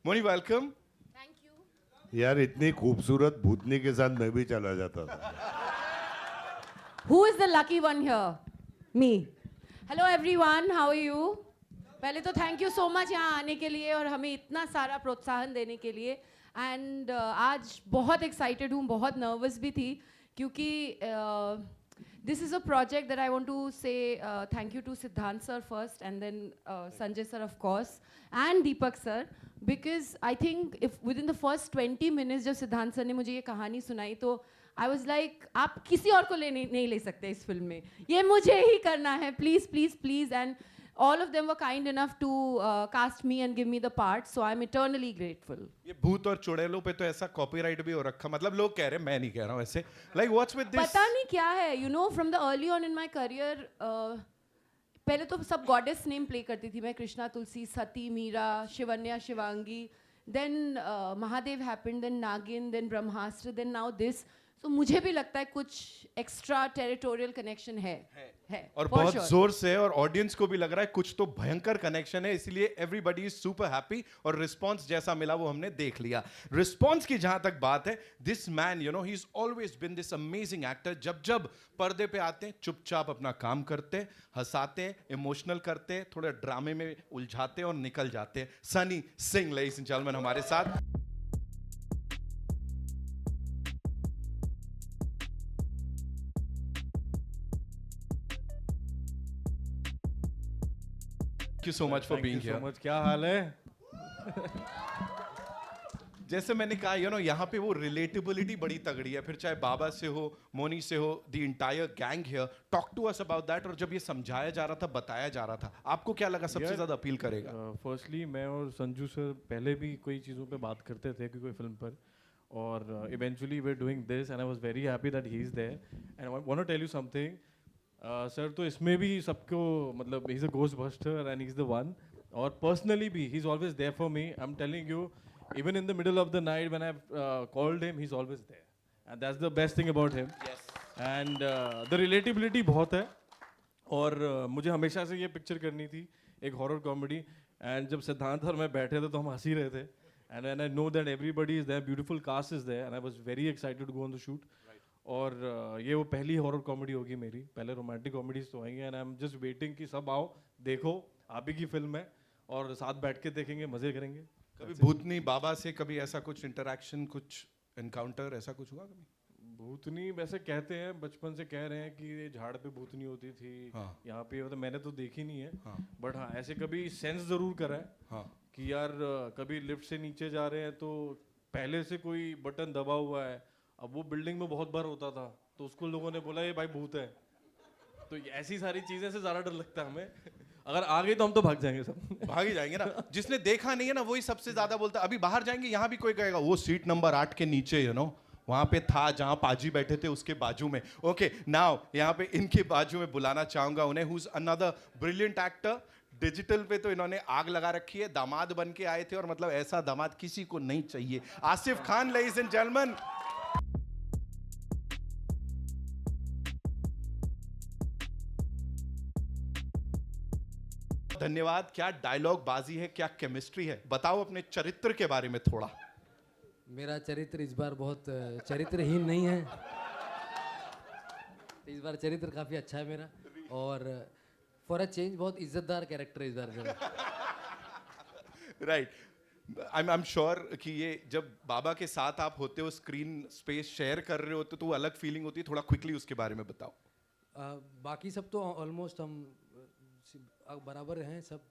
Moni welcome. Thank you. यार इतनी खूबसूरत भूतनी के साथ मैं भी चला जाता था। Who is the lucky one here? Me. Hello everyone, how are you? पहले तो थैंक यू सो मच यहाँ आने के लिए और हमें इतना सारा प्रोत्साहन देने के लिए एंड आज बहुत एक्साइटेड हूँ, बहुत नर्वस भी थी क्योंकि this is a project that I want to say thank you to Siddhant sir first and then Sanjay sir of course and Deepak sir because I think if with in the first 20 minutes जब Siddhant sir ने मुझे ये कहानी सुनाई तो I was like आप किसी और को नहीं ले सकते इस फिल्म में, ये मुझे ही करना है, please please please and all of them were kind enough to cast me and give me the part, so I'm eternally grateful. ये भूत और चुड़ैलों पे तो ऐसा कॉपीराइट भी हो रखा, मतलब लोग कह रहे हैं, मैं नहीं कह रहा हूँ ऐसे, लाइक व्हाट्स विद दिस? पता नहीं क्या है, you know, from the early on in my career, पहले तो सब गॉडेस नेम प्ले करती थी मैं, कृष्णा, तुलसी, सती, Meera, Shivanya, Shivangi, then Mahadev happened, then नागिन, then Brahmastra, then now this. तो मुझे भी लगता है कुछ एक्स्ट्रा टेरिटोरियल कनेक्शन है और for बहुत sure. जोर से, और ऑडियंस को भी लग रहा है कुछ तो भयंकर कनेक्शन है, इसलिए एवरीबॉडी इज सुपर हैप्पी और रिस्पांस जैसा मिला वो हमने देख लिया। रिस्पांस की जहां तक बात है, this man you know he is always been this amazing actor. जब जब पर्दे पे आते हैं चुपचाप अपना काम करते, हंसाते, इमोशनल करते, थोड़े ड्रामे में उलझाते और निकल जाते। Sunny Singh ladies and gentleman हमारे साथ। Thank you so much for being here. क्या हाल है? जैसे मैंने कहा यू नो यहाँ पे वो रिलेटेबिलिटी बड़ी तगड़ी है, फिर चाहे बाबा से हो, मोनी से हो, the entire gang here. Talk to us about that. और जब ये समझाया जा रहा था, बताया जा रहा था, आपको क्या लगा सबसे ज्यादा अपील करेगा? फर्स्टली मैं और संजू सर पहले भी कोई चीज़ों पे बात करते थे कि कोई फिल्म पर, और eventually we are doing this and I was very happy that he is there and I want to tell you something. Sir तो इसमें भी सबको मतलब he is a ghostbuster and he is the one, और personally भी he is always there for me. I am telling you, even in the middle of the night when I've called him, he's always there, and that's the best thing about him. Yes. And the relatability बहुत है, और मुझे हमेशा से ये picture करनी थी, एक हॉरर कॉमेडी, एंड जब सिद्धांत और मैं बैठे थे तो हम हंस ही रहे थे, and when I know that everybody is there, beautiful cast is there, and I was very excited to go on the shoot. और ये वो पहली हॉरर कॉमेडी होगी मेरी, पहले रोमांटिक कॉमेडीज तो आएंगे, and I am just waiting कि सब आओ, देखो, आप ही की फिल्म है और साथ बैठ के देखेंगे, मजे करेंगे। कभी भूतनी बाबा से कभी ऐसा कुछ इंटरेक्शन, कुछ एनकाउंटर ऐसा कुछ हुआ कभी? भूतनी वैसे कहते हैं, बचपन से कह रहे हैं कि ये झाड़ पे भूतनी होती थी, हाँ। यहाँ पे, मतलब मैंने तो देखी नहीं है, हाँ। बट हाँ ऐसे कभी सेंस जरूर करा है, हाँ। कि यार कभी लिफ्ट से नीचे जा रहे हैं तो पहले से कोई बटन दबा हुआ है, अब वो बिल्डिंग में बहुत बार होता था तो उसको लोगों ने बोला ये भाई भूत है, तो ऐसी सारी चीजें से ज्यादा डर लगता है हमें। अगर आ गई तो हम तो भाग जाएंगे, सब भाग ही जाएंगे ना। जिसने देखा नहीं है ना वही सबसे ज्यादा बोलता है। अभी बाहर जाएंगे, यहाँ भी कोई कहेगा वो सीट नंबर 8 के नीचे यू नो वहां पे था जहां पाजी बैठे थे उसके बाजू में। ओके नाउ यहाँ पे इनके बाजू में बुलाना चाहूंगा उन्हें, who is another brilliant actor. Digital पे तो इन्होंने आग लगा रखी है, दामाद बन के आए थे और मतलब ऐसा दामाद किसी को नहीं चाहिए। Asif Khan ladies and gentleman. धन्यवाद। क्या डायलॉग बाजी है, क्या केमिस्ट्री है, बताओ अपने चरित्र के बारे में थोड़ा। मेरा चरित्र इस बार बहुत चरित्रहीन नहीं है, इस बार चरित्र काफ़ी अच्छा है मेरा, और फॉर अ चेंज बहुत इज्जतदार कैरेक्टर है इस बार मेरा। राइट, आई एम श्योर कि ये जब बाबा के साथ आप होते हो, स्क्रीन स्पेस शेयर कर रहे होते तो वो अलग फीलिंग होती है। थोड़ा क्विकली उसके बारे में बताओ। बाकी सब तो ऑलमोस्ट हम बराबर हैं सब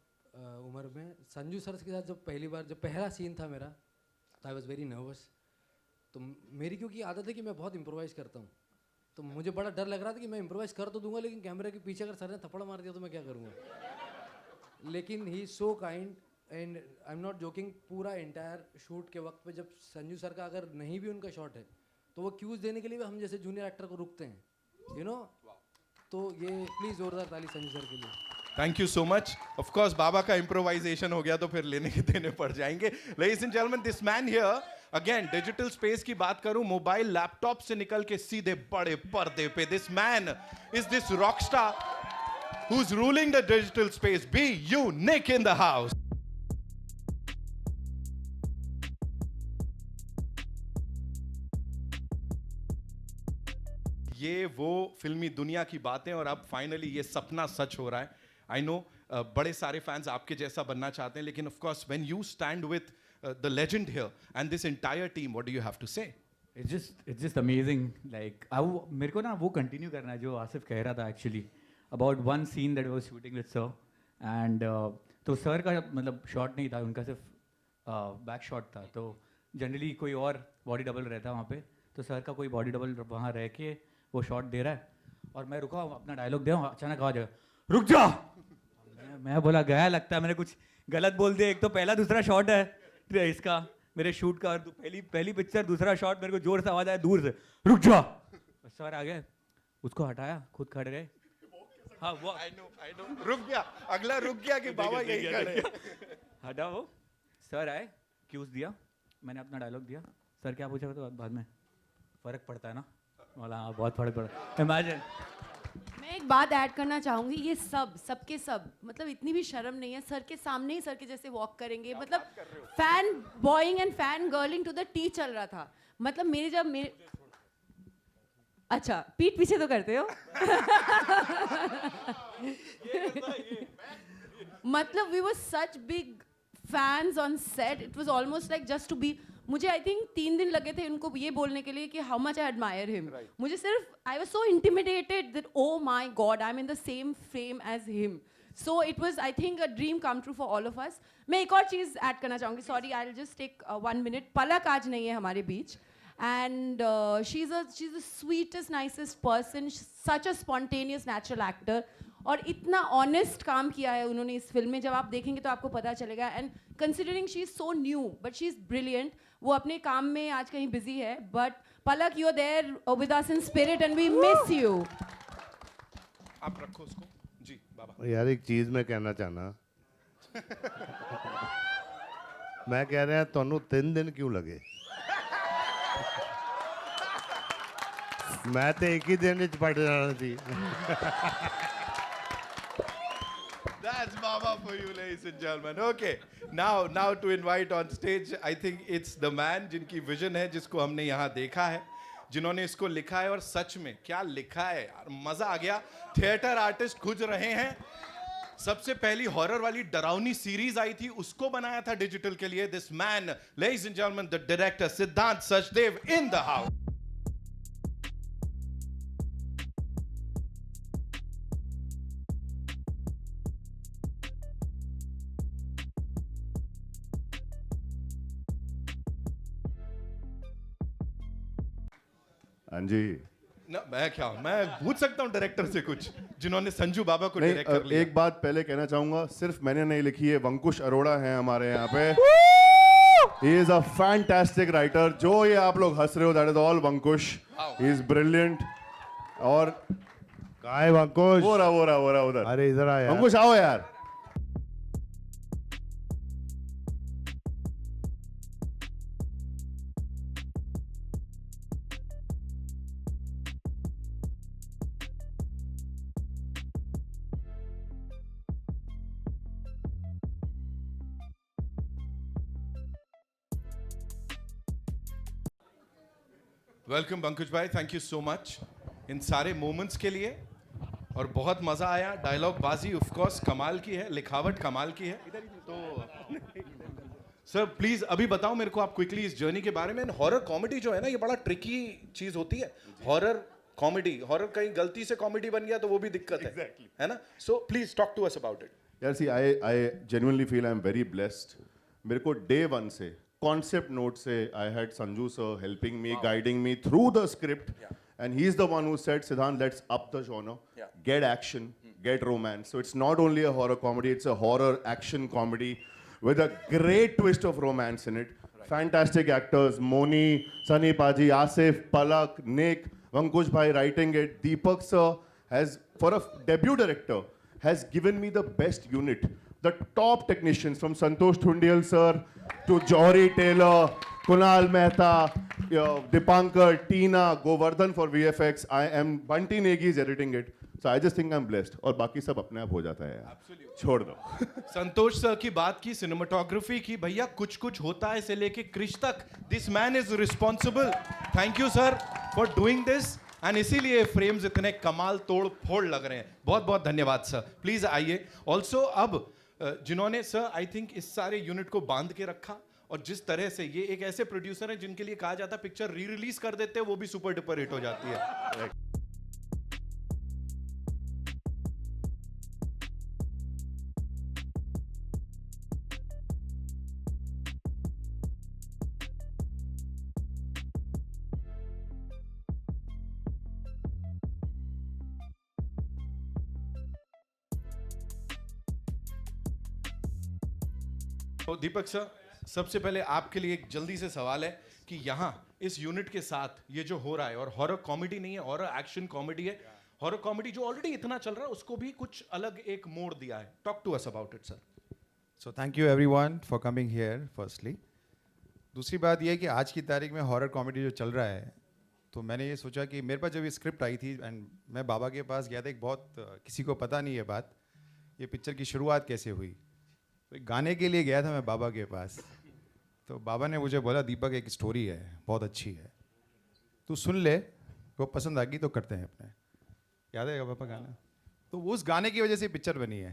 उम्र में। संजू सर के साथ जब पहला सीन था मेरा, तो आई वॉज वेरी नर्वस। तो मेरी क्योंकि आदत है कि मैं बहुत इम्प्रोवाइज़ करता हूँ, तो मुझे बड़ा डर लग रहा था कि मैं इम्प्रोवाइज़ कर तो दूंगा लेकिन कैमरे के पीछे अगर सर ने थप्पड़ मार दिया तो मैं क्या करूँगा। लेकिन he so kind and I am not joking, पूरा इंटायर शूट के वक्त पे जब संजू सर का अगर नहीं भी उनका शॉट है तो वो क्यूज देने के लिए भी हम जैसे जूनियर एक्टर को रुकते हैं, यू नो। तो ये प्लीज़ जोरदार ताली संजू सर के लिए। Thank you so much. Of course Baba का इम्प्रोवाइजेशन हो गया तो फिर लेने के देने पड़ जाएंगे। Ladies and gentleman, this man here again, digital space की बात करूं, मोबाइल लैपटॉप से निकल के सीधे बड़े पर्दे पे, this man is this Rockstar who is ruling the digital space. Be unique in the house. ये वो फिल्मी दुनिया की बातें और अब फाइनली ये सपना सच हो रहा है. आई नो बड़े सारे फैंस आपके जैसा बनना चाहते हैं, लेकिन of course when you stand with the legend here and this entire team, what do you have to say? It's just amazing. Like मेरे को ना वो कंटिन्यू करना है जो आसिफ कह रहा था actually about one seen that was shooting with sir and तो सर का मतलब शॉट नहीं था, उनका सिर्फ बैक शॉट था. तो जनरली कोई और बॉडी डबल रहता है वहाँ पे, तो सर का कोई बॉडी डबल वहाँ रह के वो शॉट दे रहा है और मैं रुका अपना डायलॉग दे रहा हूँ, अचानक आवाज आया रुक जा. मैं बोला गया लगता है मैंने कुछ गलत बोल दिया. एक तो पहला दूसरा शॉट है इसका मेरे शूट का, और पहली पिक्चर दूसरा शॉट मेरे को जोर से आवाज आया दूर से रुक जा. सर आ गए, उसको हटाया, खुद खड़े गए. हाँ वो आई नो रुक गया, अगला रुक गया कि बाबा यही खड़े. हटा वो. सर आए, क्यूज दिया, मैंने अपना डायलॉग दिया. सर क्या पूछा तो बाद में फर्क पड़ता है ना. बोला हाँ बहुत फर्क पड़ता. इमेजिन. मैं एक बात ऐड करना चाहूंगी, ये सबके सब मतलब इतनी भी शर्म नहीं है, सर के सामने ही सर के जैसे वॉक करेंगे. मतलब fanboying and fangirling to the T चल रहा था. मतलब मेरे अच्छा पीठ पीछे तो करते हो. मतलब we were such big fans on set. It was almost like just to be. मुझे आई थिंक 3 दिन लगे थे उनको ये बोलने के लिए कि how much I admire him. मुझे सिर्फ I was so intimidated that oh my god I am in the same frame as him. So it was I think a dream come true for all of us. मैं एक और चीज़ add करना चाहूँगी, sorry I will just take 1 minute. Palak आज नहीं है हमारे बीच and she's the sweetest nicest person, such a spontaneous natural actor. और इतना ऑनेस्ट काम किया है उन्होंने इस फिल्म में, जब आप देखेंगे तो आपको पता चलेगा. And considering she is so new but she is brilliant. वो अपने काम में आज कहीं बिजी है, but Palak you are there with us in spirit and we miss you. आप रखो उसको जी बाबा. यार एक चीज मैं कहना चाहना मैं कह रहा ਤੁਹਾਨੂੰ 3 दिन क्यों लगे? मैं तो एक ही दिन ਵਿੱਚ ਪੜ ਜਾਣਾ ਸੀ. That's Baba for you, ladies and gentlemen. Okay, now to invite on stage, I think it's the man जिनकी विजन है, जिसको हमने यहाँ देखा है, जिन्होंने इसको लिखा है. और सच में क्या लिखा है यार, मजा आ गया. थिएटर आर्टिस्ट खुज रहे हैं. सबसे पहली हॉरर वाली डरावनी सीरीज आई थी, उसको बनाया था डिजिटल के लिए. This man, ladies and gentleman, the director सिद्धांत सचदेव इन द हाउस. हाँ जी. ना मैं पूछ सकता हूँ डायरेक्टर से कुछ, जिन्होंने संजू बाबा को डायरेक्ट कर लिया. एक बात पहले कहना चाहूंगा, सिर्फ मैंने नहीं लिखी है, वंकुश अरोड़ा हैं हमारे यहाँ पे. He is a fantastic writer. जो ये आप लोग हंस रहे हो, that is all Vankush. He is brilliant. और कहाँ है वंकुश? वो रहा उधर. अरे इधर आ यार. वंकुश आओ यार. वेलकम पंकज भाई, thank you so much in सारे मोमेंट्स के लिए. और बहुत मजा आया. डायलॉग बाजी ऑफ कोर्स कमाल की है, लिखावट कमाल की है. तो सर प्लीज अभी बताओ मेरे को आप क्विकली इस जर्नी के बारे में. हॉरर कॉमेडी जो है ना, ये बड़ा ट्रिकी चीज होती है. हॉरर कॉमेडी, हॉरर कहीं गलती से कॉमेडी बन गया तो वो भी दिक्कत है ना. So please talk to us about it. यार see I genuinely feel I am very blessed. मेरे को डे 1 से कॉन्सेप्ट नोट से I had Sanju sir helping me, guiding me through the script, and he is the one who said, Siddhant, let's up the genre, get action, get romance. So it's not only a horror comedy, it's a horror action comedy with a great twist of romance in it. Fantastic actors, Moni, Sunny Paji, Asif, Palak, Nick, Vankush Bhai writing it. Deepak sir has, for a debut director, has given me the best unit. The top technicians from Santosh Thundial sir to Johri Taylor, Kunal Mehta, Dipankar, Tina, Govardhan for VFX. Bunty Negi is editing it. So I just think I'm blessed. और बाकी सब अपने आप हो जाता है यार. छोड़ दो. संतोष सर की बात की, सिनेमाटोग्राफी की, भैया कुछ कुछ होता है से लेके क्रिश तक. This man is responsible. Thank you sir for doing this. And इसीलिए फ्रेम्स इतने कमाल तोड़ फोड़ लग रहे हैं. बहुत बहुत धन्यवाद सर. प्लीज आइए. ऑल्सो अब जिन्होंने सर आई थिंक इस सारे यूनिट को बांध के रखा, और जिस तरह से ये एक ऐसे प्रोड्यूसर हैं जिनके लिए कहा जाता है पिक्चर री रिलीज कर देते हैं वो भी सुपर डुपर हिट हो जाती है. तो दीपक सर, सबसे पहले आपके लिए एक जल्दी से सवाल है कि यहाँ इस यूनिट के साथ ये जो हो रहा है, और हॉरर कॉमेडी नहीं है, हॉरर एक्शन कॉमेडी है, हॉरर कॉमेडी जो ऑलरेडी इतना चल रहा है उसको भी कुछ अलग एक मोड़ दिया है. Talk to us about it sir. So thank you everyone for coming here firstly. दूसरी बात यह है कि आज की तारीख में हॉरर कॉमेडी जो चल रहा है, तो मैंने ये सोचा कि मेरे पास जब ये स्क्रिप्ट आई थी एंड मैं बाबा के पास गया था, एक बहुत किसी को पता नहीं है बात, ये पिक्चर की शुरुआत कैसे हुई. तो एक गाने के लिए गया था मैं बाबा के पास, तो बाबा ने मुझे बोला दीपक एक स्टोरी है बहुत अच्छी है, तू सुन ले, वो पसंद आ गई तो करते हैं अपने. याद है पापा गाना? तो उस गाने की वजह से पिक्चर बनी है.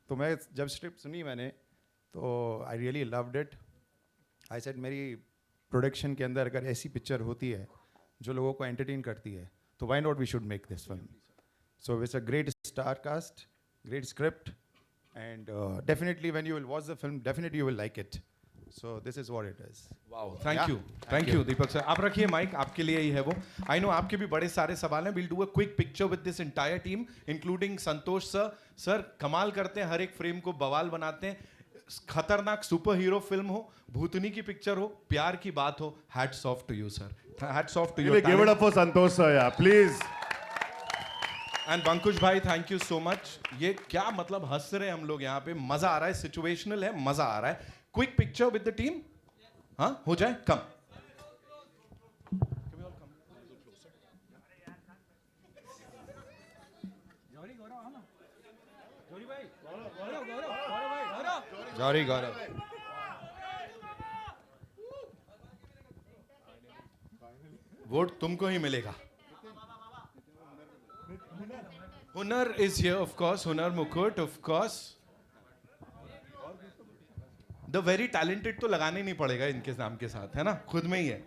तो मैं जब स्क्रिप्ट सुनी मैंने, तो I really loved it. I said मेरी प्रोडक्शन के अंदर अगर ऐसी पिक्चर होती है जो लोगों को एंटरटेन करती है, तो why not we should make this film. So it's a great star cast, great script, and definitely when you will watch the film, definitely you will like it. So this is what it is. Wow, thank you Deepak sir. आप रखिए mic, आपके लिए ही है वो. I know आपके भी बड़े सारे सवाल हैं. We'll do a quick picture with this entire team, including Santosh sir. Sir कमाल करते हैं, हर एक फ्रेम को बवाल बनाते हैं. खतरनाक सुपर हीरो फिल्म हो, भूतनी की पिक्चर हो, प्यार की बात हो, hats off to you sir. Hats off to you. Give it up for Santosh sir, yeah, please. And Bankush भाई, थैंक यू सो मच. ये क्या मतलब हंस रहे हैं हम लोग यहाँ पे, मजा आ रहा है, सिचुएशनल है, मजा आ रहा है. Quick picture with the team. हाँ हो जाए. कम जॉरी गौरव. वोट तुमको ही मिलेगा. हुनर is here of course, हुनर मुकुट of course. The very talented तो लगाने नहीं पड़ेगा इनके नाम के साथ, है ना, खुद में ही है.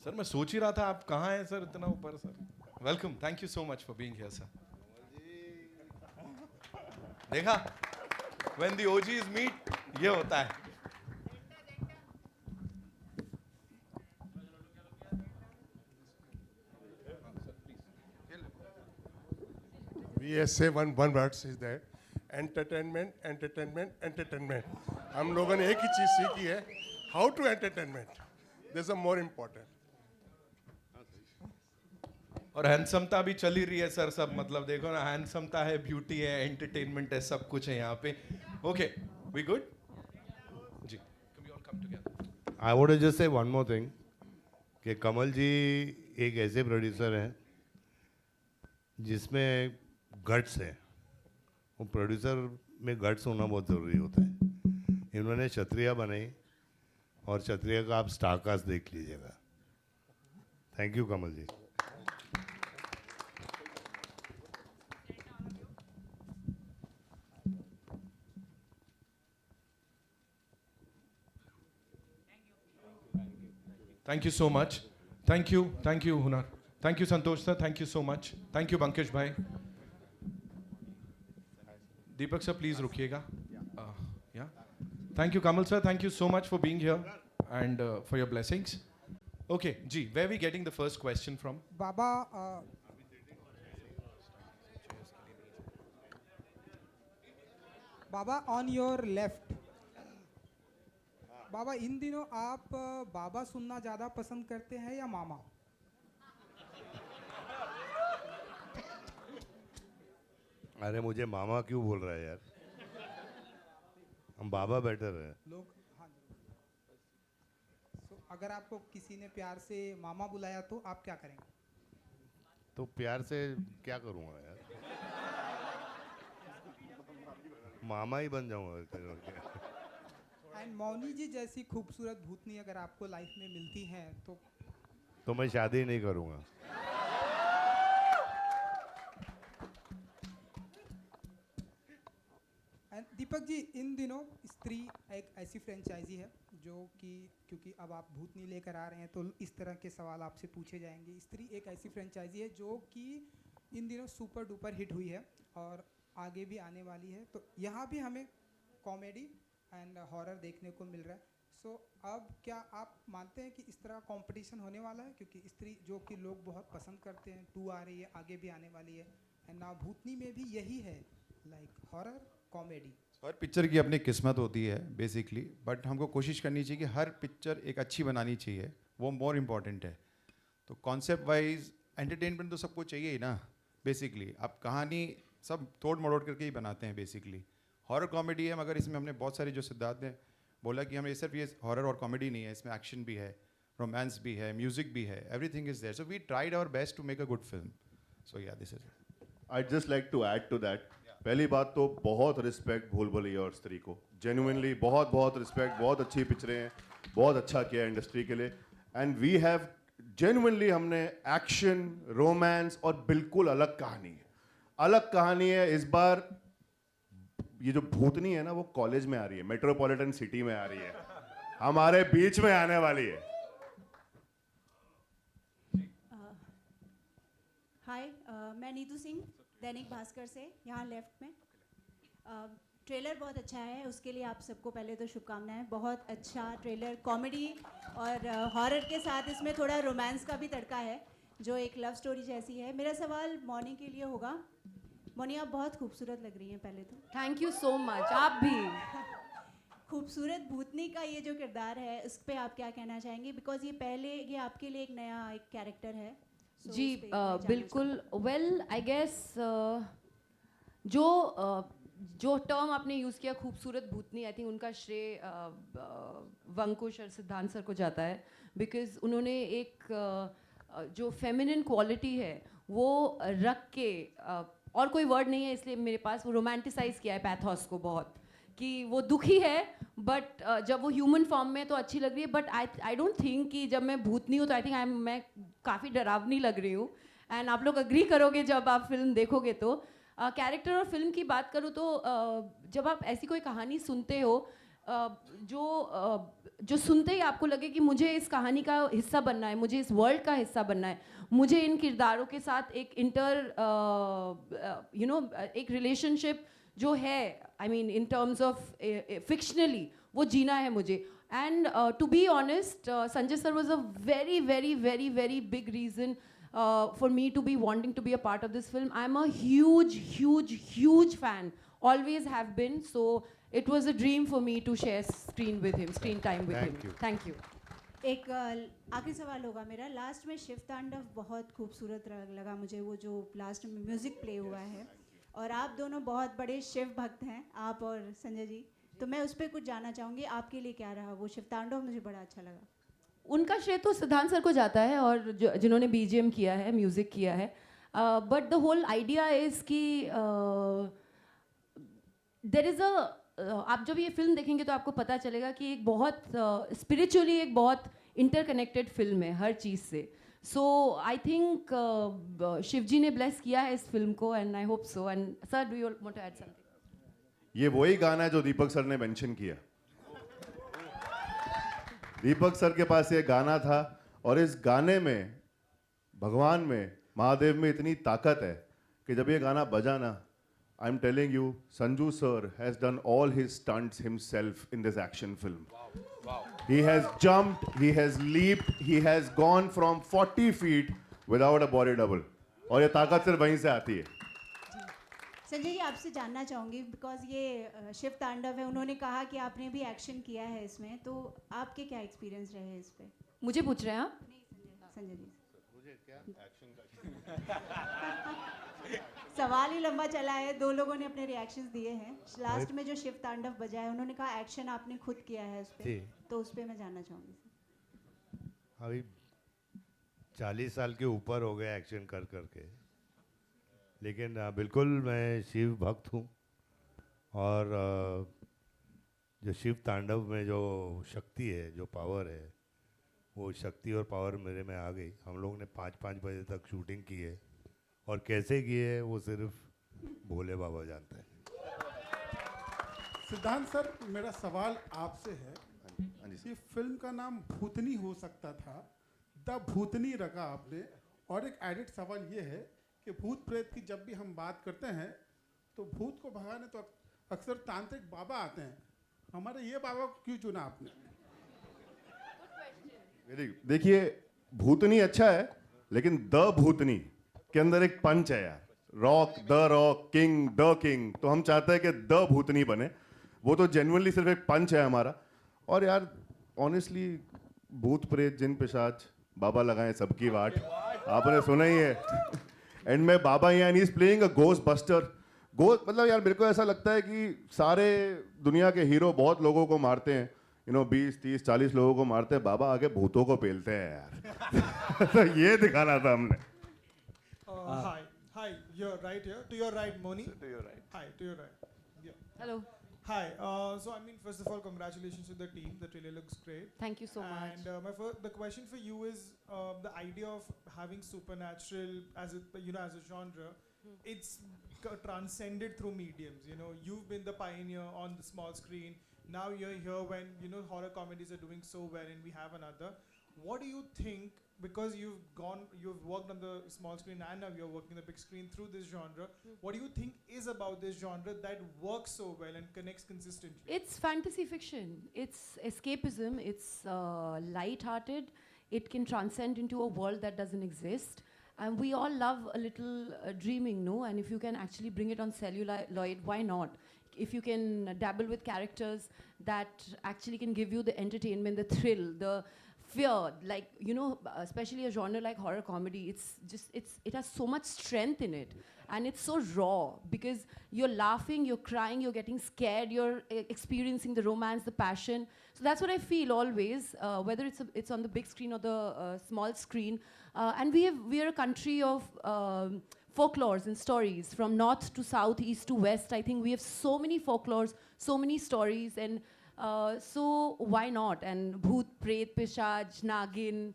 सर मैं सोच ही रहा था आप कहाँ हैं सर, इतना ऊपर sir. Welcome, thank you so much for being here sir. देखा, व्हेन द ओजीज मीट ये होता है. We say one word is that entertainment, entertainment, entertainment. हम लोगों ने एक ही चीज सीखी है, how to entertainment. This is more important. और हैंडसमता भी चल ही रही है सर, सब मतलब देखो ना, हैंडसमता है, ब्यूटी है, एंटरटेनमेंट है, सब कुछ है यहाँ पे. Okay, we good ji. Can we all come together? I would just say one more thing कि कमल जी एक ऐसे प्रोड्यूसर हैं जिसमें गट्स है. वो प्रोड्यूसर में गट्स होना बहुत ज़रूरी होता है. इन्होंने क्षत्रिया बनाई और क्षत्रिया का आप स्टारकास्ट देख लीजिएगा. Thank you Kamal ji. Thank you so much. Thank you, Hunar. Thank you, Santosh sir. Thank you so much. Thank you, Bankesh bhai. Deepak sir, please रुकिएगा. Yeah. Thank you, Kamal sir. Thank you so much for being here. and for your blessings. Okay, Ji, where are we getting the first question from? Baba Baba on your left, Baba इन दिनों आप बाबा सुनना ज़्यादा पसंद करते हैं या मामा? अरे मुझे मामा क्यों बोल रहा है यार, हम बाबा बेटर है। लोग हाँ so, अगर आपको किसी ने प्यार से मामा बुलाया तो आप क्या करेंगे? तो प्यार से क्या करूँगा यार, मामा ही बन जाऊँगा। एंड मौनी जी जैसी खूबसूरत भूतनी अगर आपको लाइफ में मिलती हैं तो मैं शादी नहीं करूँगा। एंड दीपक जी, इन दिनों स्त्री एक ऐसी फ्रेंचाइजी है जो कि क्योंकि अब आप भूतनी लेकर आ रहे हैं तो इस तरह के सवाल आपसे पूछे जाएंगे। स्त्री एक ऐसी फ्रेंचाइजी है जो कि इन दिनों सुपर डुपर हिट हुई है और आगे भी आने वाली है, तो यहाँ भी हमें कॉमेडी एंड हॉरर देखने को मिल रहा है। सो अब क्या आप मानते हैं कि इस तरह कंपटीशन होने वाला है, क्योंकि स्त्री जो कि लोग बहुत पसंद करते हैं, 2 आ रही है, आगे भी आने वाली है, एंड नाउ भूतनी में भी यही है, लाइक हॉरर कॉमेडी। हर पिक्चर की अपनी किस्मत होती है बेसिकली, बट हमको कोशिश करनी चाहिए कि हर पिक्चर एक अच्छी बनानी चाहिए, वो मोर इम्पॉर्टेंट है। तो कॉन्सेप्ट वाइज एंटरटेनमेंट तो सबको चाहिए ही ना बेसिकली। आप कहानी सब तोड़ मरोड़ करके ही बनाते हैं बेसिकली। हॉरर कॉमेडी है, मगर इसमें हमने बहुत सारी, जो सिद्धार्थ ने बोला कि हमें सिर्फ ये हॉरर और कॉमेडी नहीं है, इसमें एक्शन भी है, रोमांस भी है, म्यूजिक भी है, everything is there. So we tried our best to make a good film. So yeah this is I'd just like to add to that. पहली बात तो बहुत रिस्पेक्ट भूल भुलैया और स्त्री को, जेन्युइनली बहुत बहुत रिस्पेक्ट, बहुत अच्छी पिक्चरें हैं, बहुत अच्छा किया इंडस्ट्री के लिए। एंड वी हैव जेन्युइनली, हमने एक्शन, रोमांस और बिल्कुल अलग कहानी है, अलग कहानी है। इस बार ये जो भूतनी है ना, वो कॉलेज में आ रही है, मेट्रोपॉलिटन सिटी में आ रही है, हमारे बीच में आने वाली है। हाय, मैं नीतू सिंह, दैनिक भास्कर से, यहाँ लेफ्ट में। ट्रेलर बहुत अच्छा है, उसके लिए आप सबको पहले तो शुभकामनाएं। बहुत अच्छा ट्रेलर, कॉमेडी और हॉरर के साथ इसमें थोड़ा रोमांस का भी तड़का है, जो एक लव स्टोरी जैसी है। मेरा सवाल मौनी के लिए होगा। मौनी, आप बहुत खूबसूरत लग रही हैं पहले तो। Thank you so much. आप भी। खूबसूरत भूतनी का ये जो किरदार है, उस पर आप क्या कहना चाहेंगे? बिकॉज ये आपके लिए एक नया एक कैरेक्टर है। So, जी उस पे मैं जानना बिल्कुल। वेल आई गेस जो टर्म आपने यूज़ किया, खूबसूरत भूतनी, आई थिंक उनका श्रेय वंकुश और सिद्धांत सर को जाता है, बिकॉज उन्होंने एक जो फेमिनिन क्वालिटी है वो रख के, और कोई वर्ड नहीं है इसलिए मेरे पास, वो रोमांटिसाइज किया है पैथोस को बहुत, कि वो दुखी है बट जब वो ह्यूमन फॉर्म में तो अच्छी लग रही है। बट आई डोंट थिंक कि जब मैं भूतनी हूँ तो आई थिंक मैं काफ़ी डरावनी लग रही हूँ। एंड आप लोग अग्री करोगे जब आप फिल्म देखोगे तो। कैरेक्टर और फिल्म की बात करूँ तो जब आप ऐसी कोई कहानी सुनते हो जो सुनते ही आपको लगे कि मुझे इस कहानी का हिस्सा बनना है, मुझे इस वर्ल्ड का हिस्सा बनना है, मुझे इन किरदारों के साथ एक एक रिलेशनशिप जो है, I mean in terms of fictionally, वो जीना है मुझे। And to be honest, Sanjay sir was a very very very very big reason for me to be wanting to be a part of this film. I'm a huge fan, always have been, so it was a dream for me to share screen time with him. Thank you. एक आखिरी सवाल होगा मेरा। Last में शिव तांडव बहुत खूबसूरत लगा मुझे, वो जो लास्ट में म्यूज़िक प्ले हुआ है, और आप दोनों बहुत बड़े शिव भक्त हैं, आप और संजय जी, तो मैं उस पर कुछ जानना चाहूँगी, आपके लिए क्या रहा वो शिव तांडव? मुझे बड़ा अच्छा लगा। उनका श्रेय तो सिद्धांत सर को जाता है, और जिन्होंने बीजीएम किया है, म्यूज़िक किया है। But the whole idea is कि देर इज़ आप जब ये फिल्म देखेंगे तो आपको पता चलेगा कि एक बहुत स्पिरिचुअली एक बहुत इंटरकनेक्टेड फिल्म है हर चीज़ से। सो आई थिंक शिव जी ने ब्लेस किया है इस फिल्म को, and I hope so. And sir, do you want to add something? ये वही गाना है जो दीपक सर ने मेंशन किया। दीपक सर के पास ये गाना था, और इस गाने में भगवान में, महादेव में इतनी ताकत है कि जब ये गाना बजा ना, आई am telling you, Sanju sir has done all his stunts himself in this action film. He has jumped, he has leaped, he has gone from 40 feet without a body double. और ये ताकत सिर्फ वहीं से आती है. संजय जी आपसे जानना चाहूँगी बिकॉज ये शिव तांडव है, उन्होंने कहा कि आपने भी एक्शन किया है इसमें, तो आपके क्या एक्सपीरियंस रहे हैं इस पे? मुझे पूछ रहे हैं आप? संजय जी सवाल ही लंबा चला है, 2 लोगों ने अपने रिएक्शंस दिए हैं. लास्ट में जो शिव तांडव बजा है उन्होंने कहा एक्शन आपने खुद किया है उस पे, जी. तो उस पे मैं जानना चाहूँगी. अभी 40 साल के ऊपर हो गए एक्शन कर करके, लेकिन बिल्कुल मैं शिव भक्त हूँ. और जो शिव तांडव में जो शक्ति है, जो पावर है, वो शक्ति और पावर मेरे में आ गई. हम लोग ने 5-5 बजे तक शूटिंग की है, और कैसे की है वो सिर्फ भोले बाबा जानते हैं. सिद्धांत सर, मेरा सवाल आपसे है. हाँ जी सर. ये फिल्म का नाम भूतनी हो सकता था, द भूतनी रखा आपने. और एक एडिट सवाल ये है कि भूत प्रेत की जब भी हम बात करते हैं तो भूत को भगाने तो अक्सर तांत्रिक बाबा आते हैं. हमारे ये बाबा को क्यों चुना आपने? देखिए, भूतनी अच्छा है, लेकिन द भूतनी के अंदर एक पंच है यार. Rock, the rock, king, the king. तो हम चाहते हैं कि द भूतनी बने. वो तो जेन्युइनली सिर्फ एक पंच है हमारा. और यार ऑनेस्टली भूत प्रेत जिन पिशाच बाबा लगाए सबकी वाट, आपने सुना ही है. एंड में Baba he and he is playing a ghostbuster. Ghost मतलब यार मेरे को ऐसा लगता है कि सारे दुनिया के हीरो बहुत लोगों को मारते हैं, 20-30-40 लोगों को मारते हैं, बाबा आगे भूतों को पेलते हैं यार. तो ये दिखाना था हमने. Hi, you're right here. To your right, Moni. To your right. Hi, to your right. Yeah. Hello. Hi. So I mean, first of all, congratulations to the team. The trailer looks great. Thank you so much. And the question for you is the idea of having supernatural as as a genre. It's transcended through mediums. You've been the pioneer on the small screen. Now you're here when horror comedies are doing so well, and we have another. What do you think? Because you've worked on the small screen and now you're working the big screen through this genre. What do you think is about this genre that works so well and connects consistently? It's fantasy fiction. It's escapism. It's light-hearted. It can transcend into a world that doesn't exist. And we all love a little dreaming, no? And if you can actually bring it on celluloid, why not? If you can dabble with characters that actually can give you the entertainment, the thrill, the fear, like, especially a genre like horror comedy, it has so much strength in it, and it's so raw because you're laughing, you're crying, you're getting scared, you're experiencing the romance, the passion. So that's what I feel always, whether it's on the big screen or the small screen. And we are a country of folklores and stories from north to south, east to west. I think we have so many folklores, so many stories, and so why not? And Bhoot, Pret, Pishaj, Nagin,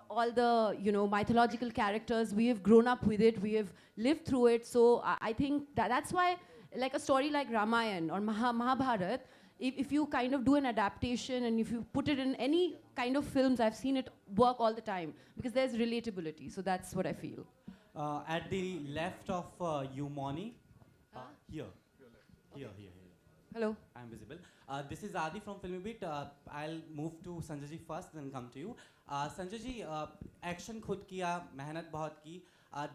all the mythological characters, we have grown up with it, we have lived through it. So I think that's why, like a story like Ramayana or Mahabharata, if you kind of do an adaptation and if you put it in any kind of films, I've seen it work all the time because there's relatability. So that's what I feel. At the left of you, Moni, here. Hello. I'm visible. This is Adi from Filmy Beat. I'll move to Sanjay ji first, then come to you. Sanjay ji, action khud kiya, mehnat bahut ki.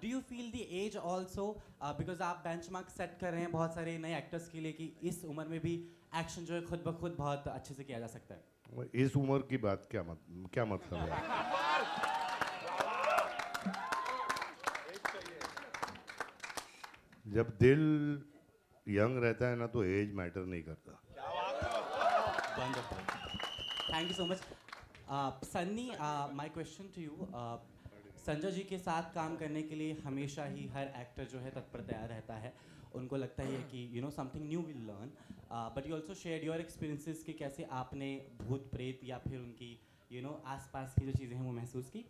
Do you feel the age also, because आप benchmark set कर रहे हैं बहुत सारे नए actors के लिए कि इस उम्र में भी action जो है खुद ब खुद बहुत अच्छे से किया जा सकता है? इस उम्र की बात क्या मतलब है? जब दिल यंग रहता है ना तो एज मैटर नहीं करता. Wonderful. Thank you so much. Sunny, my question to you. Sanjay ji के साथ काम करने के लिए हमेशा ही हर एक्टर जो है तत्पर तैयार रहता है. उनको लगता है कि something new will learn. But you also shared your experiences कि कैसे आपने भूत प्रेत या फिर उनकी आसपास की जो चीज़ें हैं वो महसूस की.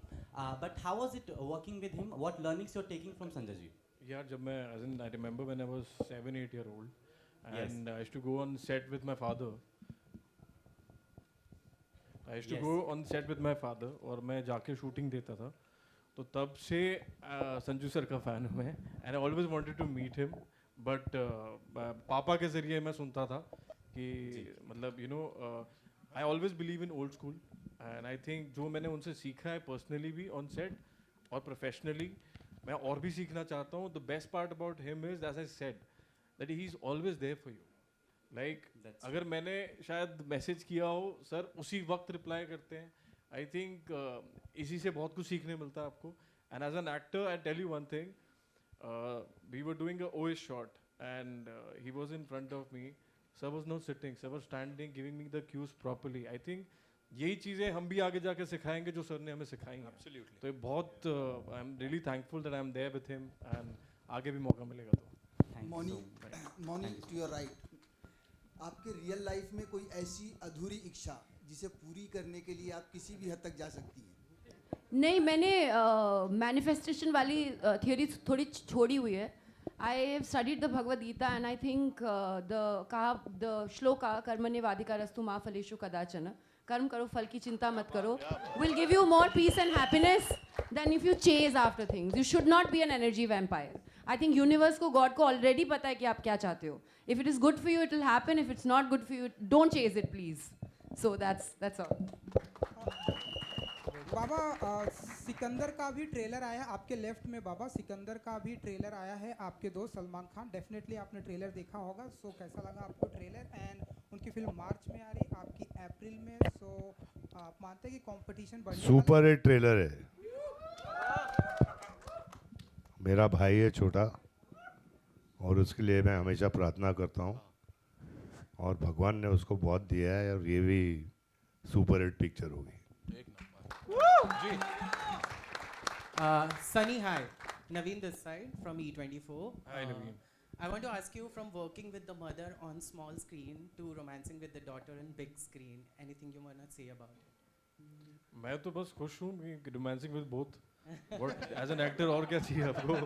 But how was it working with him? What learnings you're taking from Sanjay ji? यार जब मैं I remember when I was 7-8 year old and I used to go on set with my father. और मैं जाके shooting देता था. तो तब से संजू सर का फ़ैन हूँ मैं and I always wanted to meet him. But पापा के ज़रिए मैं सुनता था कि मतलब I always believe in old school, and I think जो मैंने उनसे सीखा है personally भी on set और professionally, मैं और भी सीखना चाहता हूँ. The best part about him is, as I said, that he is always there for you. Like अगर मैंने शायद मैसेज किया हो, सर उसी वक्त रिप्लाई करते हैं. I think इसी से बहुत कुछ सीखने मिलता है आपको. And as an actor, I tell you one thing. We were doing a OS shot, and he was in front of me. Sir was not sitting. Sir was standing, giving me the cues properly. I think यही चीज़ें हम भी आगे जाके सिखाएंगे जो sir ने हमें सिखाई हैं. Absolutely. तो ये बहुत I am really thankful that I am there with him, and आगे भी मौका मिलेगा तो. Mouni, to your right. आपके रियल लाइफ में कोई ऐसी अधूरी इच्छा जिसे पूरी करने के लिए आप किसी भी हद तक जा सकती हैं? नहीं, मैंने मैनिफेस्टेशन वाली थियोरी थोड़ी छोड़ी हुई है. I have studied the Bhagavad Gita and I think the shloka कर्मण्येवाधिकारस्तु मा फलेषु कदाचन. कर्म करो, फल की चिंता मत करो. Will give you more peace and happiness than if you chase after things. You should not be an energy vampire. I think universe को, गॉड को ऑलरेडी पता है कि आप क्या चाहते हो. If it is good for you it will happen. If it's not good for you don't chase it please. So that's all. बाबा, सिकंदर का भी ट्रेलर आया है आपके लेफ्ट में. बाबा, सिकंदर का भी ट्रेलर आया है. आपके दोस्त सलमान खान, डेफिनेटली आपने ट्रेलर देखा होगा. सो कैसा लगा आपको ट्रेलर? एंड उनकी फिल्म मार्च में आ रही, आपकी अप्रैल में. सो आप मानते हैं कि कंपटीशन बढ़ने वाला? सुपर हिट ट्रेलर है. मेरा भाई है छोटा, और उसके लिए मैं हमेशा प्रार्थना करता हूँ, और भगवान ने उसको बहुत दिया है, और ये भी सुपर हिट पिक्चर होगी. Sunny, hi. Naveen this side from E24. Hi, Naveen. I want to ask you, from working with the mother on small screen to romancing with the daughter on big screen, anything you want to say about it? मैं तो बस खुश हूँ कि romancing with both. What as an actor और क्या चाहिए आपको?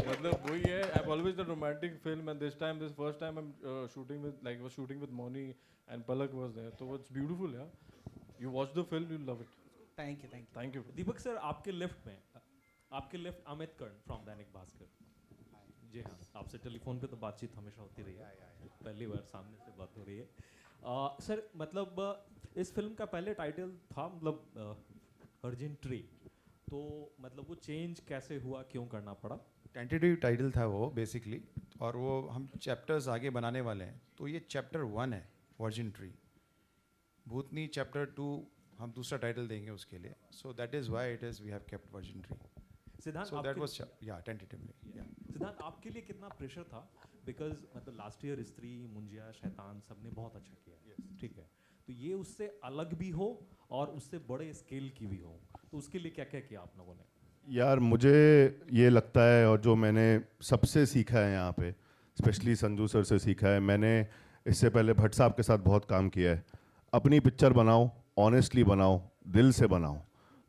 मतलब वही है. I've always done romantic film, and this first time I'm was shooting with Moni, and Palak was there. So it's beautiful, yeah. You watch the film, you'll love it. Thank you. Thank you. Deepak sir, आपके left Amit Karna from Dainik Bhaskar. जी हाँ, आपसे telephone पे तो बातचीत हमेशा होती रही है. पहली बार सामने से बात हो रही है. सर, मतलब इस फिल्म का पहले टाइटल था मतलब अर्जेंट ट्री, तो मतलब वो चेंज कैसे हुआ, क्यों करना पड़ा? टेंटेटिव टाइटल था वो बेसिकली, और वो हम चैप्टर्स आगे बनाने वाले हैं. तो ये चैप्टर 1 है, वर्जिन ट्री. भूतनी चैप्टर 2 हम दूसरा टाइटल देंगे उसके लिए. So that is why it is we have kept Virgin Tree. Siddhant, so that was tentatively. सिद्धांत, आपके लिए कितना प्रेशर था? बिकॉज मतलब लास्ट ईयर स्त्री, मुंजिया, शैतान सबने बहुत अच्छा किया. ठीक है, तो ये उससे अलग भी हो और उससे बड़े स्केल की भी हो, तो उसके लिए क्या क्या किया आप लोगों ने? यार, मुझे ये लगता है, और जो मैंने सबसे सीखा है यहाँ पे, स्पेशली संजू सर से सीखा है. मैंने इससे पहले भट्ट साहब के साथ बहुत काम किया है. अपनी पिक्चर बनाओ, ऑनेस्टली बनाओ, दिल से बनाओ.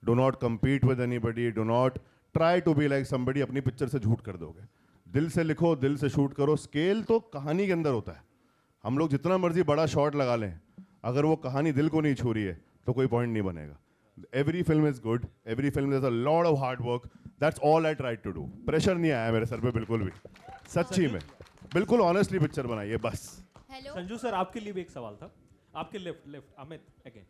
Do not compete with anybody, do not try to be like somebody. अपनी पिक्चर से झूठ कर दोगे. दिल से लिखो, दिल से शूट करो. स्केल तो कहानी के अंदर होता है. हम लोग जितना मर्जी बड़ा शॉट लगा लें, अगर वो कहानी दिल को नहीं छू रही है तो कोई पॉइंट नहीं बनेगा. Every film is good, every film is a lot of hard work. That's all I try to do. Pressure नहीं आया मेरे सर पे बिल्कुल भी, सच्ची में. बिल्कुल ऑनेस्टली पिक्चर बनाइए बस. संजू सर, आपके लिए भी एक सवाल था. आपके left Amit again.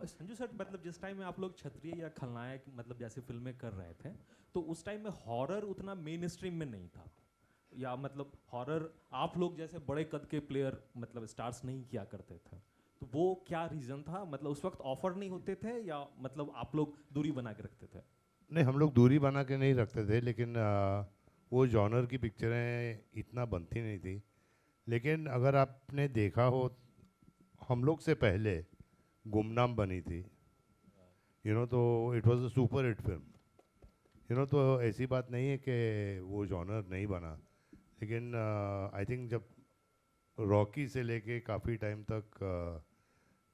Sanju sir, मतलब जिस टाइम में आप लोग क्षत्रिय या खलनायक मतलब जैसे फिल्में कर रहे थे, तो उस टाइम में हॉरर उतना मेन स्ट्रीम में नहीं था, या मतलब हॉरर आप लोग जैसे बड़े कद के प्लेयर मतलब स्टार्स नहीं किया करते थे, तो वो क्या रीज़न था? मतलब उस वक्त ऑफर नहीं होते थे, या मतलब आप लोग दूरी बना के रखते थे? नहीं, हम लोग दूरी बना के नहीं रखते थे, लेकिन वो जॉनर की पिक्चरें इतना बनती नहीं थी. लेकिन अगर आपने देखा हो, हम लोग से पहले गुमनाम बनी थी, तो it was a super hit film. तो ऐसी बात नहीं है कि वो जॉनर नहीं बना. लेकिन आई थिंक जब रॉकी से लेके काफ़ी टाइम तक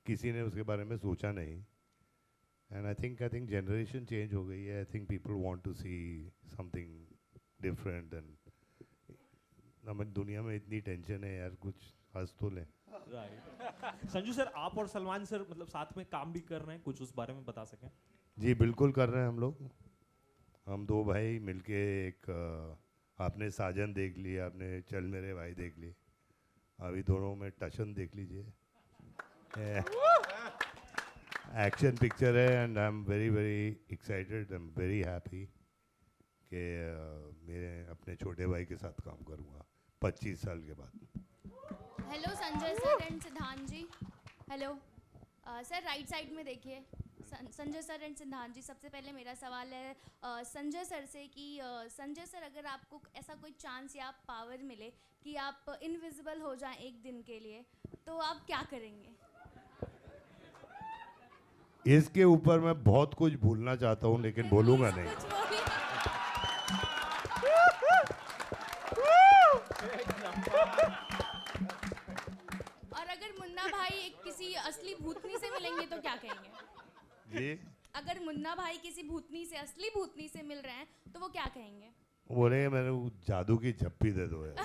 किसी ने उसके बारे में सोचा नहीं. And I think generation change हो गई है. I think people want to see something different. And हमारी दुनिया में इतनी टेंशन है यार, कुछ हंस तो लें. राइट. संजू सर, आप और सलमान सर मतलब साथ में काम भी कर रहे हैं, कुछ उस बारे में बता सकें? जी बिल्कुल कर रहे हैं हम लोग. हम दो भाई मिलके एक आपने साजन देख ली, आपने चल मेरे भाई देख ली, अभी दोनों में टशन देख लीजिए। एक्शन पिक्चर है and I am very very excited, I am very happy कि मेरे अपने छोटे भाई के साथ काम करूँगा 25 साल के बाद। हेलो संजय सर एंड सिद्धांत जी। हेलो सर, राइट साइड में देखिए। संजय सर एंड सिद्धांत जी, सबसे पहले मेरा सवाल है संजय सर से कि संजय सर, अगर आपको ऐसा कोई चांस या पावर मिले कि आप इनविजिबल हो जाएं एक दिन के लिए, तो आप क्या करेंगे? इसके ऊपर मैं बहुत कुछ भूलना चाहता हूँ लेकिन बोलूँगा नहीं। और अगर मुन्ना भाई किसी असली भूतनी से मिलेंगे तो क्या कहेंगे? जी, अगर मुन्ना भाई किसी भूतनी से, असली भूतनी से मिल रहे हैं तो वो क्या कहेंगे? बोलेंगे मैंने वो जादू की झप्पी दे दो यार।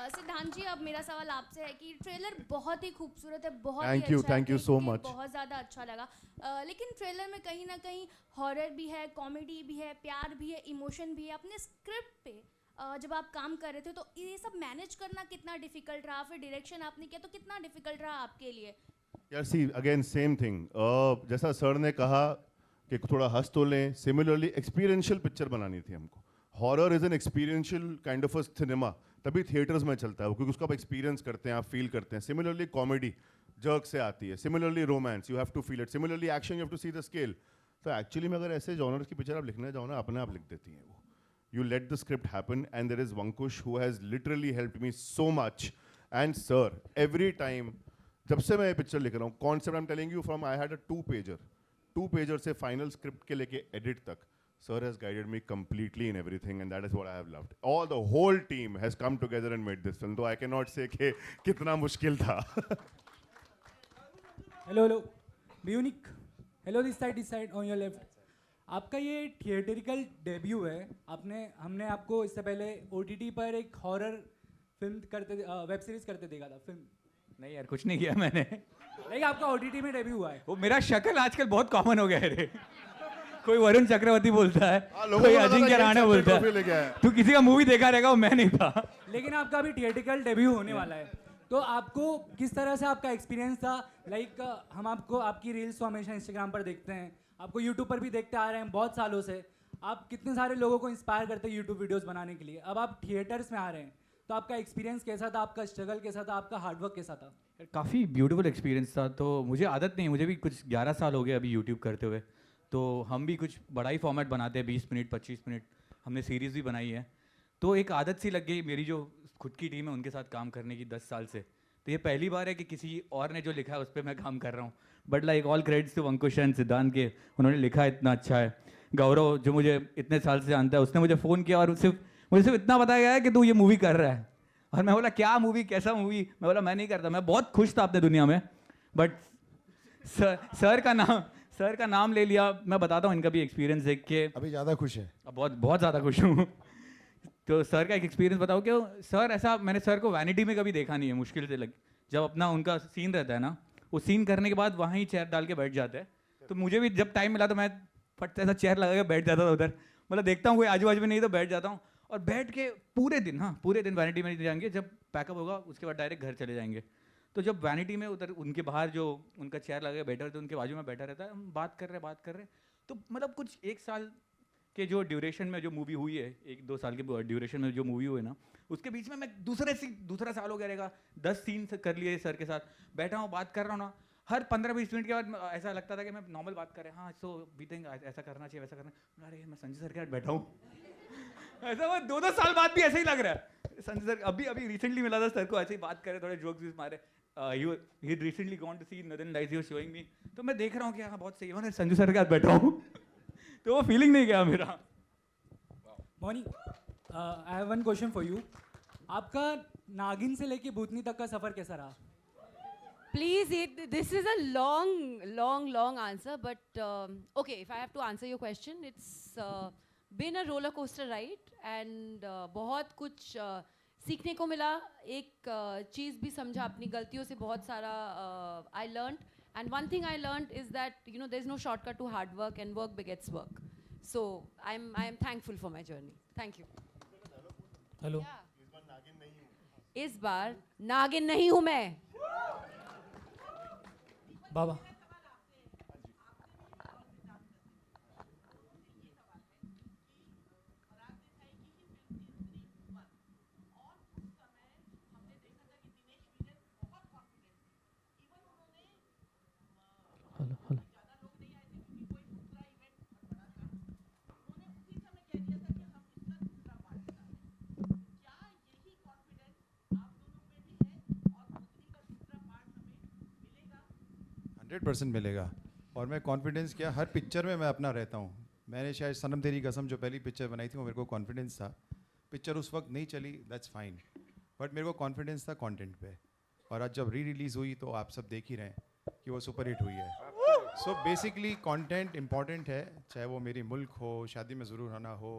सिद्धांत जी, अब मेरा सवाल आपसे है कि ट्रेलर बहुत ही खूबसूरत है, बहुत Thank ही you, अच्छा है, thank you देख so के much. बहुत ज़्यादा अच्छा लगा। लेकिन ट्रेलर में कहीं ना कहीं हॉरर भी है, कॉमेडी भी है, प्यार भी है, इमोशन भी है। अपने स्क्रिप्ट पे जब आप काम कर रहे थे तो ये सब मैनेज करना कितना डिफिकल्ट रहा? फिर डायरेक्शन आपने किया तो कितना डिफिकल्ट रहा आपके लिए? यार सी अगेन सेम थिंग, जैसा सर ने कहा कि थोड़ा हंस तो लें, सिमिलरली एक्सपीरियंशियल पिक्चर बनानी थी हमको। Horror is an experiential kind of a cinema, तभी थिएटर्स में चलता है वो, क्योंकि उसको आप एक्सपीरियंस करते हैं, आप फील करते हैं। सिमिलरली कॉमेडी जर्क से आती है, similarly romance you have to feel it, similarly action you have to see the scale. तो एक्चुअली में अगर ऐसे जॉनर्स की पिक्चर आप लिखने जाओ ना, अपने आप लिख देती हैं वो। You let the script happen, and there is Vankush who has literally helped me so much. And sir, every time, जब से मैं ये पिक्चर लिख रहा हूँ, concept I'm telling you from, I had a two pager से final script के लेके edit तक, sir has guided me completely in everything, and that is what I have loved. All the whole team has come together and made this film. So I cannot say कि कितना मुश्किल था. Hello, be unique. Hello, this side on your left. आपका ये theatrical debut है। हमने आपको इससे पहले OTT पर एक हॉरर फिल्म करते, वेब सीरीज करते देखा था। फिल्म नहीं यार, कुछ नहीं किया मैंने। नहीं, आपका OTT में डेब्यू हुआ है। वो मेरा शक्ल आजकल बहुत कॉमन हो गया है रे। कोई वरुण चक्रवर्ती बोलता है, लोगों कोई को लगा अजिंक्य था राणा ये बोलता ट्रॉफी लेके है। आया। तू किसी का मूवी देखा रहेगा, वो मैं नहीं था। लेकिन आपका अभी थिएटरिकल डेब्यू होने वाला है, तो आपको किस तरह से आपका एक्सपीरियंस था? लाइक हम आपको, आपकी रील्स तो हमेशा इंस्टाग्राम पर देखते हैं, आपको यूट्यूब पर भी देखते आ रहे हैं बहुत सालों से। आप कितने सारे लोगों को इंस्पायर करते हैं यूट्यूब वीडियोस बनाने के लिए। अब आप थिएटर्स में आ रहे हैं, तो आपका एक्सपीरियंस कैसा था? आपका स्ट्रगल कैसा था? आपका हार्डवर्क कैसा था? काफ़ी ब्यूटीफुल एक्सपीरियंस था। तो मुझे आदत नहीं, मुझे भी कुछ 11 साल हो गए अभी यूट्यूब करते हुए। तो हम भी कुछ बड़ा ही फॉर्मेट बनाते हैं, 20 मिनट 25 मिनट। हमने सीरीज़ भी बनाई है, तो एक आदत सी लग गई मेरी जो खुद की टीम है उनके साथ काम करने की 10 साल से। तो ये पहली बार है कि किसी और ने जो लिखा है उस पर मैं काम कर रहा हूँ। But like all credits to Ankush and Siddhant के, उन्होंने लिखा इतना अच्छा है। गौरव जो मुझे इतने साल से जानता है, उसने मुझे फ़ोन किया और मुझे सिर्फ इतना बताया गया है कि तू ये मूवी कर रहा है। और मैं बोला क्या मूवी, कैसा मूवी? मैं बोला मैं नहीं करता। मैं बहुत खुश था अपने दुनिया में, बट सर का नाम ले लिया। मैं बताता हूँ इनका भी एक्सपीरियंस देख के। अभी ज़्यादा खुश है? बहुत बहुत ज़्यादा खुश हूँ। तो सर का एक एक्सपीरियंस बताओ कि सर ऐसा, मैंने सर को वैनिटी में कभी देखा नहीं है। मुश्किल से जब अपना उनका सीन रहता है ना, वो सीन करने के बाद वहाँ ही चेयर डाल के बैठ जाते हैं। तो मुझे भी जब टाइम मिला तो मैं फट से ऐसा चेयर लगा के बैठ जाता था उधर। मतलब देखता हूँ कोई आजू बाजू में नहीं तो बैठ जाता हूँ, और बैठ के पूरे दिन वैनिटी में नहीं जाएंगे। जब पैकअप होगा उसके बाद डायरेक्ट घर चले जाएंगे। तो जब वैनिटी में उधर उनके बाहर जो उनका चेयर लगा के बैठा रहता है, उनके बाजू में बैठा रहता है, हम बात कर रहे हैं। तो मतलब कुछ 1 साल के जो ड्यूरेशन में जो मूवी हुई है, 1-2 साल के ड्यूरेशन में जो मूवी हुई है ना, उसके बीच में मैं दूसरा साल हो गया रहेगा, 10 सीन कर लिए सर के साथ। बैठा हूँ, बात कर रहा हूँ ना, हर 15-20 मिनट के बाद ऐसा लगता था कि मैं नॉर्मल बात कर रहा हूँ। हाँ, सो वी थिंक ऐसा करना चाहिए, वैसा करना। अरे मैं संजय सर के साथ बैठा हूँ। ऐसा वो 2-2 साल बाद भी ऐसे ही लग रहा है। संजय सर अभी रिसेंटली मिला था, सर को ऐसे ही बात करे, थोड़े जोक्स भी मारे। He recently gone to see northern lights, he was showing me. तो मैं देख रहा हूँ कि हाँ बहुत सही है, मैं संजय सर के साथ बैठा हूँ। तो वो फीलिंग नहीं गया मेरा। Mouni, I have one question for you. आपका नागिन से लेके भूतनी तक का सफर कैसा रहा? Please, this is a long answer, but okay, if I have to answer your question, it's been a roller coaster ride, and बहुत कुछ सीखने को मिला। एक चीज़ भी समझा, अपनी गलतियों से बहुत सारा I learned, and one thing I learned is that there is no shortcut to hard work, and work begets work. So I'm thankful for my journey. Thank you. Hello इस बार नागिन नहीं हूं मैं. बाबा हंड्रेड 100% मिलेगा. और मैं कॉन्फिडेंस क्या हर picture में मैं अपना रहता हूँ. मैंने शायद सनम तेरी कसम जो पहली पिक्चर बनाई थी वो मेरे को कॉन्फिडेंस था. पिक्चर उस वक्त नहीं चली, दैट्स फाइन, बट मेरे को कॉन्फिडेंस था कंटेंट पे. और आज जब री रिलीज़ हुई तो आप सब देख ही रहे हैं कि वो सुपर हिट हुई है. सो बेसिकली कंटेंट इंपॉर्टेंट है, चाहे वो मेरी मुल्क हो, शादी में ज़रूर आना हो,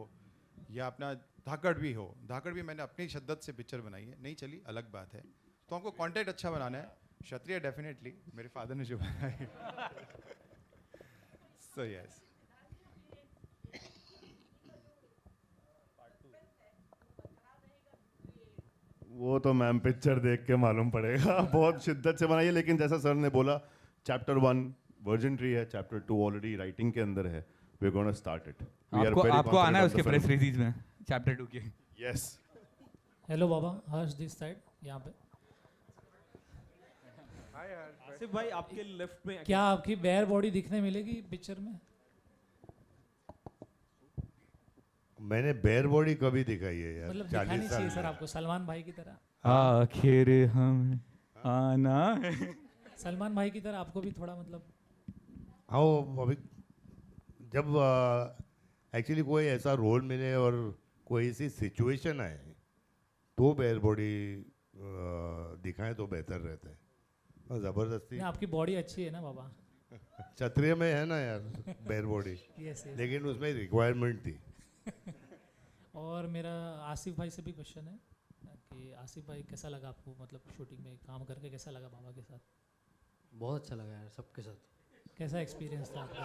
या अपना धाकड़ भी हो. धाकड़ भी मैंने अपनी शिद्दत से पिक्चर बनाई है, नहीं चली अलग बात है. तो हमको कंटेंट अच्छा बनाना है. क्षत्रिय डेफिनेटली मेरे फादर ने जो बनाई. So yes. वो तो मैम पिक्चर देख के मालूम पड़ेगा. बहुत शिद्दत से बनाई है, लेकिन जैसा सर ने बोला चैप्टर 1 वर्जिन ट्री है, चैप्टर 2 ऑलरेडी राइटिंग के अंदर है. We are gonna start it. आपको आना है उसके प्रेस रिलीज में चैप्टर 2 के. Yes. Hello Baba, Harsh this side यहाँ पे. आसिफ भाई आपके लेफ्ट में क्या आपकी बेयर बॉडी दिखने मिलेगी पिक्चर में? मैंने बेयर बॉडी कभी दिखाई है यार? मतलब दिखानी चाहिए सर आपको, सलमान भाई की तरह. आखिर हम आना है. सलमान भाई की तरह आपको भी थोड़ा मतलब. हाँ, अभी जब एक्चुअली कोई ऐसा रोल मिले और कोई ऐसी सिचुएशन आए तो बेयर बॉडी दिखाएं तो बेहतर रहता है. और ज़बरदस्ती आपकी बॉडी अच्छी है ना बाबा. क्षत्रिय में है ना यार बेयर बॉडी. yes. लेकिन उसमें रिक्वायरमेंट थी. और मेरा आसिफ भाई से भी क्वेश्चन है कि आसिफ भाई कैसा लगा आपको, मतलब शूटिंग में काम करके कैसा लगा बाबा के साथ? बहुत अच्छा लगा यार सबके साथ. कैसा एक्सपीरियंस था आपका?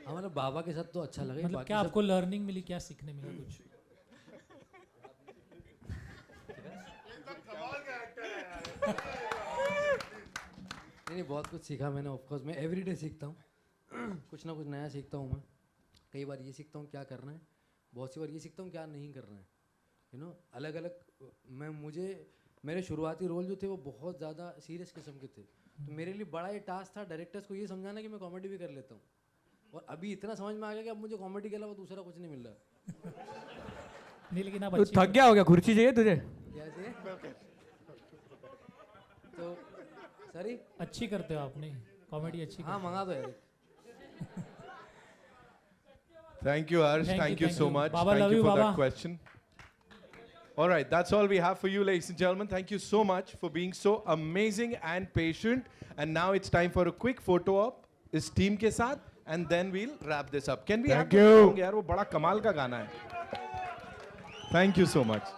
हमारे बाबा के साथ तो अच्छा लगा. मतलब क्या आपको लर्निंग मिली, क्या सीखने मिला कुछ? नहीं, बहुत कुछ सीखा मैंने. ऑफकोर्स मैं एवरीडे सीखता हूँ. कुछ ना कुछ नया सीखता हूँ मैं. कई बार ये सीखता हूँ क्या करना है, बहुत सी बार ये सीखता हूँ क्या नहीं करना है. यू नो, अलग अलग. मेरे शुरुआती रोल जो थे वो बहुत ज़्यादा सीरियस किस्म के थे. तो मेरे लिए बड़ा ये टास्क था डायरेक्टर्स को ये समझाना कि मैं कॉमेडी भी कर लेता हूँ. और अभी इतना समझ में आ गया कि अब मुझे कॉमेडी के अलावा दूसरा कुछ नहीं मिल रहा. नहीं, लेकिन आप तो थक गया हो क्या? कुर्सी चाहिए तुझे? क्या चाहिए? तो सॉरी, अच्छी करते हो आप. नहीं, कॉमेडी अच्छी. हाँ, मंगा दो यार. Thank you, Harsh. Thank you so much. Baba, Thank love you you, for Baba. that question. All right, that's all we have for you, ladies and gentlemen. Thank you so much for being so amazing and patient. And now it's time for a quick photo op इस team के साथ, and then we'll wrap this up. Can we have the song यार? वो बड़ा कमाल का गाना है. Thank you so much.